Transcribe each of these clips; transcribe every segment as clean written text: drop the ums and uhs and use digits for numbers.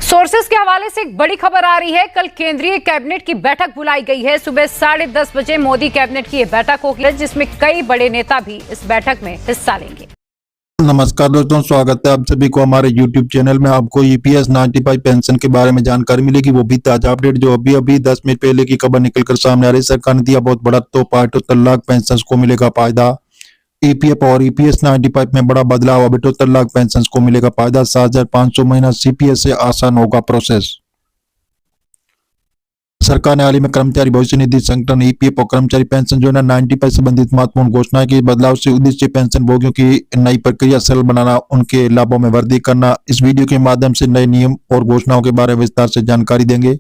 Sources के हवाले से एक बड़ी खबर आ रही है। कल केंद्रीय कैबिनेट की बैठक बुलाई गई है। सुबह 10:30 बजे मोदी कैबिनेट की यह बैठक होगी, जिसमें कई बड़े नेता भी इस बैठक में हिस्सा लेंगे। नमस्कार दोस्तों, स्वागत है आप सभी को हमारे YouTube चैनल में। आपको EPS 95 पेंशन के बारे में जानकारी मिलेगी, वो भी ताजा अपडेट जो अभी 10 मिनट पहले की खबर निकलकर सामने आ रही है। सरकार ने दिया बहुत बड़ा तोहफा, 78 लाख पेंशन को मिलेगा फायदा। EPF और EPS 95 में बड़ा बदलाव, अब 78 लाख पेंशन को मिलेगा फायदा। 7,500 महीना CPS से आसान होगा प्रोसेस। सरकार ने हाल ही में कर्मचारी भविष्य निधि संगठन EPF और कर्मचारी पेंशन योजना 95 संबंधित महत्वपूर्ण घोषणा की। बदलाव से उद्देश्य पेंशन भोगियों की नई प्रक्रिया सरल बनाना, उनके लाभों में वृद्धि करना। इस वीडियो के माध्यम से नए नियम और घोषणाओं के बारे में विस्तार से जानकारी देंगे।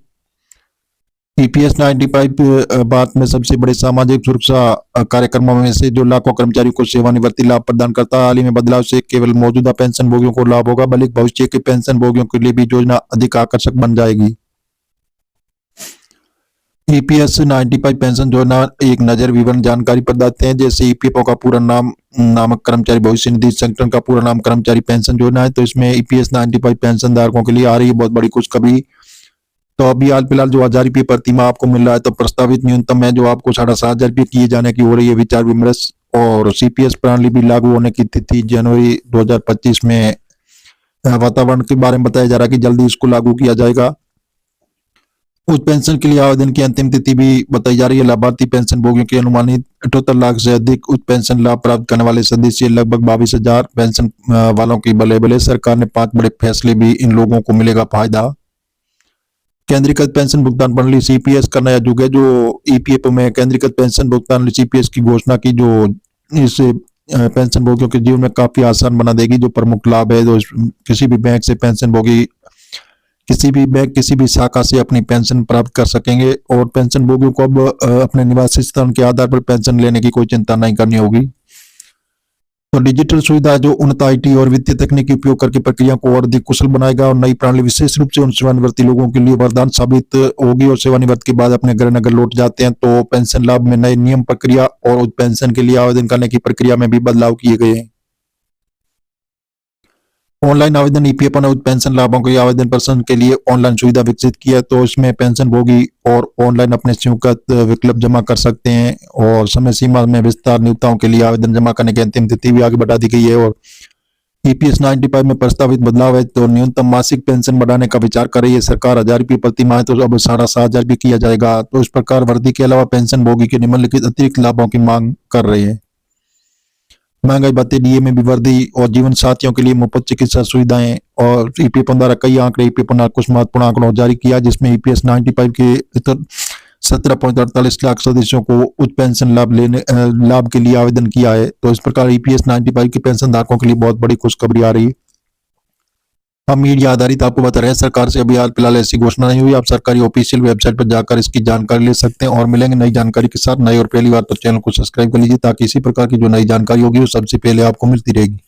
EPS 95 भारत में सबसे बड़े सामाजिक सुरक्षा कार्यक्रमों में से जो लाखों कर्मचारियों को सेवानिवृत्ति लाभ प्रदान करता है। हाल ही में बदलाव से केवल मौजूदा पेंशन भोगियों को लाभ होगा, बल्कि भविष्य के पेंशन भोगियों के लिए भी योजना अधिक आकर्षक बन जाएगी। EPS 95 पेंशन योजना एक नजर विवरण जानकारी प्रदाते हैं। जैसे EPF का पूरा नाम कर्मचारी भविष्य निधि संगठन का पूरा नाम कर्मचारी पेंशन योजना है, तो इसमें EPS 95 पेंशन धारकों के लिए आ रही है बहुत बड़ी खुशखबरी। तो अभी हाल फिलहाल जो 1000 रुपये प्रति माह आपको मिल रहा है, तो प्रस्तावित न्यूनतम है जो आपको 7,500 रुपये किए जाने की हो रही है विचार विमर्श। और CPS प्रणाली भी लागू होने की तिथि जनवरी 2025 में वातावरण के बारे में बताया जा रहा है कि जल्दी इसको लागू किया जाएगा। उस पेंशन के लिए आवेदन की अंतिम तिथि भी बताई जा रही है। लाभार्थी पेंशन भोगियों की अनुमानित 78 लाख से अधिक उच्च पेंशन लाभ प्राप्त करने वाले सदस्य लगभग 22,000 पेंशन वालों की बल्ले। सरकार ने 5 बड़े फैसले भी, इन लोगों को मिलेगा फायदा। केंद्रीकृत पेंशन भुगतान प्रणाली CPS का नया युग है। जो EPF में केंद्रीकृत पेंशन भुगतान CPS की घोषणा की, जो इस पेंशन भोगियों के जीवन में काफी आसान बना देगी। जो प्रमुख लाभ है, जो किसी भी बैंक से पेंशन भोगी किसी भी बैंक किसी भी शाखा से अपनी पेंशन प्राप्त कर सकेंगे। और पेंशन भोगियों को अब अपने निवासी स्थान के आधार पर पेंशन लेने की कोई चिंता नहीं करनी होगी। तो डिजिटल सुविधा जो उन्नत IT और वित्तीय तकनीक के उपयोग करके प्रक्रिया को और अधिक कुशल बनाएगा। और नई प्रणाली विशेष रूप से उन सेवानिवृत्ति लोगों के लिए वरदान साबित होगी और सेवानिवृत्ति के बाद अपने घर नगर लौट जाते हैं, तो पेंशन लाभ में नए नियम, प्रक्रिया और पेंशन के लिए आवेदन करने की प्रक्रिया में भी बदलाव किए गए हैं। ऑनलाइन आवेदन EPF ने पेंशन लाभों के आवेदन प्रसन्न के लिए ऑनलाइन सुविधा विकसित की है। तो इसमें पेंशन भोगी और ऑनलाइन अपने स्वीकृत विकल्प जमा कर सकते हैं और समय सीमा में विस्तार नियोक्ताओं के लिए आवेदन जमा करने की अंतिम तिथि भी आगे बढ़ा दी गई है। और EPS 95 में प्रस्तावित बदलाव है, तो न्यूनतम मासिक पेंशन बढ़ाने का विचार कर रही है सरकार। 1000 रुपये प्रति माह तो अब 7,500 रुपये किया जाएगा। तो इस प्रकार वृद्धि के अलावा पेंशन भोगी के निम्नलिखित अतिरिक्त लाभों की मांग कर रहे हैं। महंगाई भत्ते, DA में भी वृद्धि और जीवन साथियों के लिए मुफ्त चिकित्सा सुविधाएं। और EPF द्वारा कई आंकड़े, EPF ने कुछ महत्वपूर्ण आंकड़ों जारी किया, जिसमें EPS 95 के 17.48 लाख सदस्यों को उच्च पेंशन लाभ के लिए आवेदन किया है। तो इस प्रकार EPS 95 के पेंशन धारकों के लिए बहुत बड़ी खुशखबरी आ रही है। हम मीडिया आधारित आपको बता रहे हैं, सरकार से अभी हाल फिलहाल ऐसी घोषणा नहीं हुई। आप सरकारी ऑफिशियल वेबसाइट पर जाकर इसकी जानकारी ले सकते हैं और मिलेंगे नई जानकारी के साथ। नई और पहली बार तो चैनल को सब्सक्राइब कर लीजिए, ताकि इसी प्रकार की जो नई जानकारी होगी वो सबसे पहले आपको मिलती रहेगी।